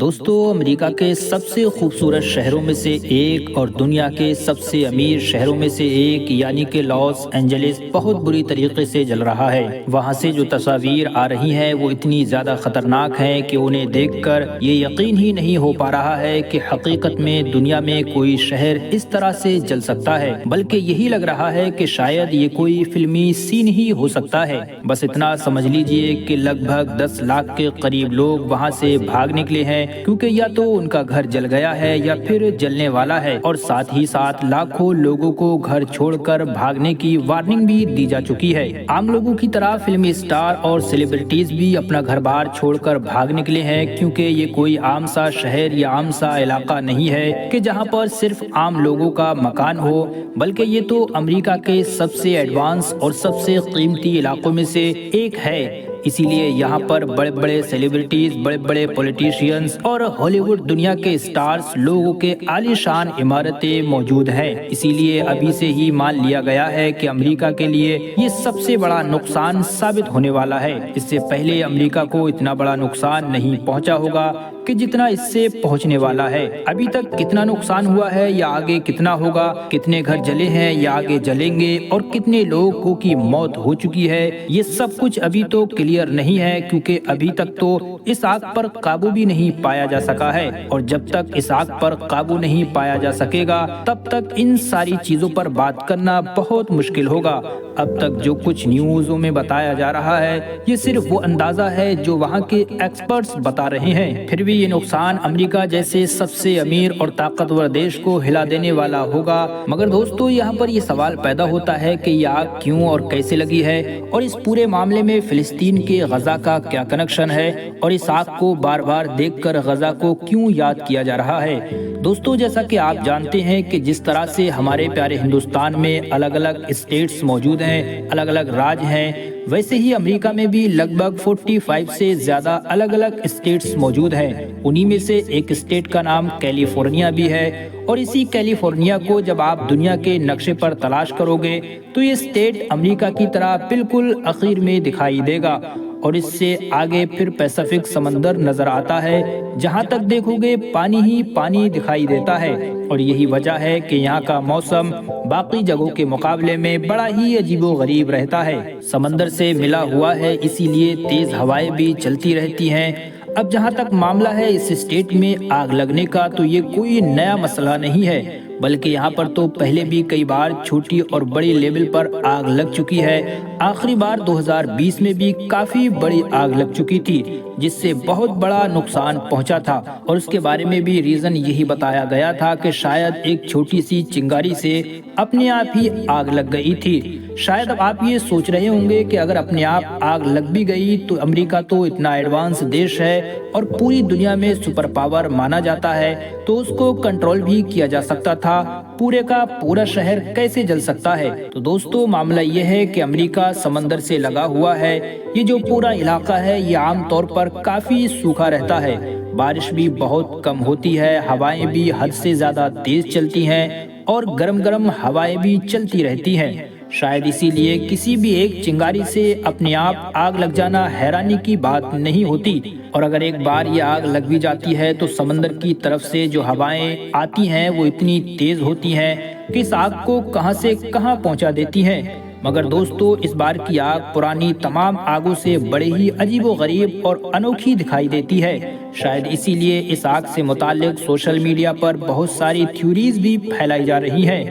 دوستو، امریکہ کے سب سے خوبصورت شہروں میں سے ایک اور دنیا کے سب سے امیر شہروں میں سے ایک یعنی کہ لاس اینجلس بہت بری طریقے سے جل رہا ہے۔ وہاں سے جو تصاویر آ رہی ہیں وہ اتنی زیادہ خطرناک ہیں کہ انہیں دیکھ کر یہ یقین ہی نہیں ہو پا رہا ہے کہ حقیقت میں دنیا میں کوئی شہر اس طرح سے جل سکتا ہے، بلکہ یہی لگ رہا ہے کہ شاید یہ کوئی فلمی سین ہی ہو سکتا ہے۔ بس اتنا سمجھ لیجئے کہ لگ بھگ 10 لاکھ کے قریب لوگ وہاں سے بھاگ نکلے ہیں، کیونکہ یا تو ان کا گھر جل گیا ہے یا پھر جلنے والا ہے، اور ساتھ ہی ساتھ لاکھوں لوگوں کو گھر چھوڑ کر بھاگنے کی وارننگ بھی دی جا چکی ہے۔ عام لوگوں کی طرح فلمی سٹار اور سیلیبریٹیز بھی اپنا گھر بار چھوڑ کر بھاگ نکلے ہیں، کیونکہ یہ کوئی عام سا شہر یا عام سا علاقہ نہیں ہے کہ جہاں پر صرف عام لوگوں کا مکان ہو، بلکہ یہ تو امریکہ کے سب سے ایڈوانس اور سب سے قیمتی علاقوں میں سے ایک ہے۔ اسی لیے یہاں پر بڑے بڑے سیلیبریٹیز، بڑے بڑے پولیٹیشینز اور ہالی ووڈ دنیا کے سٹارز لوگوں کے عالی شان عمارتیں موجود ہیں۔ اسی لیے ابھی سے ہی مان لیا گیا ہے کہ امریکہ کے لیے یہ سب سے بڑا نقصان ثابت ہونے والا ہے۔ اس سے پہلے امریکہ کو اتنا بڑا نقصان نہیں پہنچا ہوگا کہ جتنا اس سے پہنچنے والا ہے۔ ابھی تک کتنا نقصان ہوا ہے یا آگے کتنا ہوگا، کتنے گھر جلے ہیں یا آگے جلیں گے، اور کتنے لوگوں کی موت ہو چکی ہے، یہ سب کچھ ابھی تو کلیئر نہیں ہے، کیونکہ ابھی تک تو اس آگ پر قابو بھی نہیں پایا جا سکا ہے، اور جب تک اس آگ پر قابو نہیں پایا جا سکے گا تب تک ان ساری چیزوں پر بات کرنا بہت مشکل ہوگا۔ اب تک جو کچھ نیوزوں میں بتایا جا رہا ہے یہ صرف وہ اندازہ ہے جو وہاں کے ایکسپرٹس بتا رہے ہیں، پھر بھی یہ نقصان امریکہ جیسے سب سے امیر اور طاقتور دیش کو ہلا دینے والا ہوگا۔ مگر دوستو، یہاں پر یہ سوال پیدا ہوتا ہے کہ یہ آگ کیوں اور کیسے لگی ہے، اور اس پورے معاملے میں فلسطین کے غزہ کا کیا کنیکشن ہے، اور اس آگ کو بار بار دیکھ کر غزہ کو کیوں یاد کیا جا رہا ہے۔ دوستو، جیسا کہ آپ جانتے ہیں کہ جس طرح سے ہمارے پیارے ہندوستان میں الگ الگ اسٹیٹس موجود ہیں، الگ الگ راج ہیں، ویسے ہی امریکہ میں بھی لگ بھگ 45 سے زیادہ الگ الگ اسٹیٹس موجود ہیں۔ انہی میں سے ایک اسٹیٹ کا نام کیلیفورنیا بھی ہے، اور اسی کیلیفورنیا کو جب آپ دنیا کے نقشے پر تلاش کرو گے تو یہ اسٹیٹ امریکہ کی طرح بالکل اخیر میں دکھائی دے گا، اور اس سے آگے پھر پیسفک سمندر نظر آتا ہے، جہاں تک دیکھو گے پانی ہی پانی دکھائی دیتا ہے، اور یہی وجہ ہے کہ یہاں کا موسم باقی جگہوں کے مقابلے میں بڑا ہی عجیب و غریب رہتا ہے۔ سمندر سے ملا ہوا ہے، اسی لیے تیز ہوائیں بھی چلتی رہتی ہیں۔ اب جہاں تک معاملہ ہے اس اسٹیٹ میں آگ لگنے کا، تو یہ کوئی نیا مسئلہ نہیں ہے، بلکہ یہاں پر تو پہلے بھی کئی بار چھوٹی اور بڑی لیول پر آگ لگ چکی ہے۔ آخری بار 2020 میں بھی کافی بڑی آگ لگ چکی تھی، جس سے بہت بڑا نقصان پہنچا تھا، اور اس کے بارے میں بھی ریزن یہی بتایا گیا تھا کہ شاید ایک چھوٹی سی چنگاری سے اپنے آپ ہی آگ لگ گئی تھی۔ شاید اب آپ یہ سوچ رہے ہوں گے کہ اگر اپنے آپ آگ لگ بھی گئی تو امریکہ تو اتنا ایڈوانس دیش ہے اور پوری دنیا میں سپر پاور مانا جاتا ہے، تو اس کو کنٹرول بھی کیا جا سکتا تھا، پورے کا پورا شہر کیسے جل سکتا ہے؟ تو دوستو، معاملہ یہ ہے کہ امریکہ سمندر سے لگا ہوا ہے، یہ جو پورا علاقہ ہے یہ عام طور پر کافی سوکھا رہتا ہے، بارش بھی بہت کم ہوتی ہے، ہوائیں بھی حد سے زیادہ تیز چلتی ہیں، اور گرم گرم ہوائیں بھی چلتی رہتی ہیں۔ شاید اسی لیے کسی بھی ایک چنگاری سے اپنے آپ آگ لگ جانا حیرانی کی بات نہیں ہوتی، اور اگر ایک بار یہ آگ لگ بھی جاتی ہے تو سمندر کی طرف سے جو ہوائیں آتی ہیں وہ اتنی تیز ہوتی ہیں کہ اس آگ کو کہاں سے کہاں پہنچا دیتی ہیں۔ مگر دوستو، اس بار کی آگ پرانی تمام آگوں سے بڑے ہی عجیب و غریب اور انوکھی دکھائی دیتی ہے۔ شاید اسی لیے اس آگ سے متعلق سوشل میڈیا پر بہت ساری تھیوریز بھی پھیلائی جا رہی ہیں،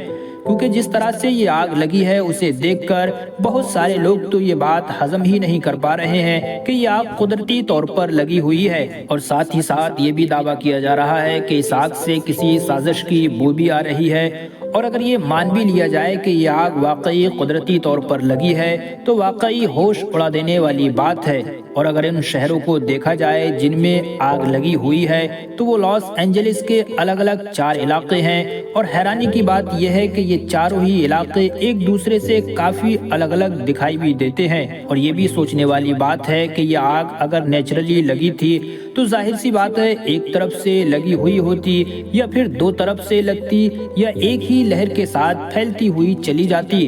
کیونکہ جس طرح سے یہ آگ لگی ہے اسے دیکھ کر بہت سارے لوگ تو یہ بات ہضم ہی نہیں کر پا رہے ہیں کہ یہ آگ قدرتی طور پر لگی ہوئی ہے، اور ساتھ ہی ساتھ یہ بھی دعویٰ کیا جا رہا ہے کہ اس آگ سے کسی سازش کی بو بھی آ رہی ہے۔ اور اگر یہ مان بھی لیا جائے کہ یہ آگ واقعی قدرتی طور پر لگی ہے تو واقعی ہوش اڑا دینے والی بات ہے، اور اگر ان شہروں کو دیکھا جائے جن میں آگ لگی ہوئی ہے تو وہ لاس اینجلس کے الگ الگ 4 علاقے ہیں، اور حیرانی کی بات یہ ہے کہ یہ چاروں ہی علاقے ایک دوسرے سے کافی الگ الگ دکھائی بھی دیتے ہیں، اور یہ بھی سوچنے والی بات ہے کہ یہ آگ اگر نیچرلی لگی تھی تو ظاہر سی بات ہے ایک طرف سے لگی ہوئی ہوتی، یا پھر 2 طرف سے لگتی، یا ایک ہی لہر کے ساتھ پھیلتی ہوئی چلی جاتی۔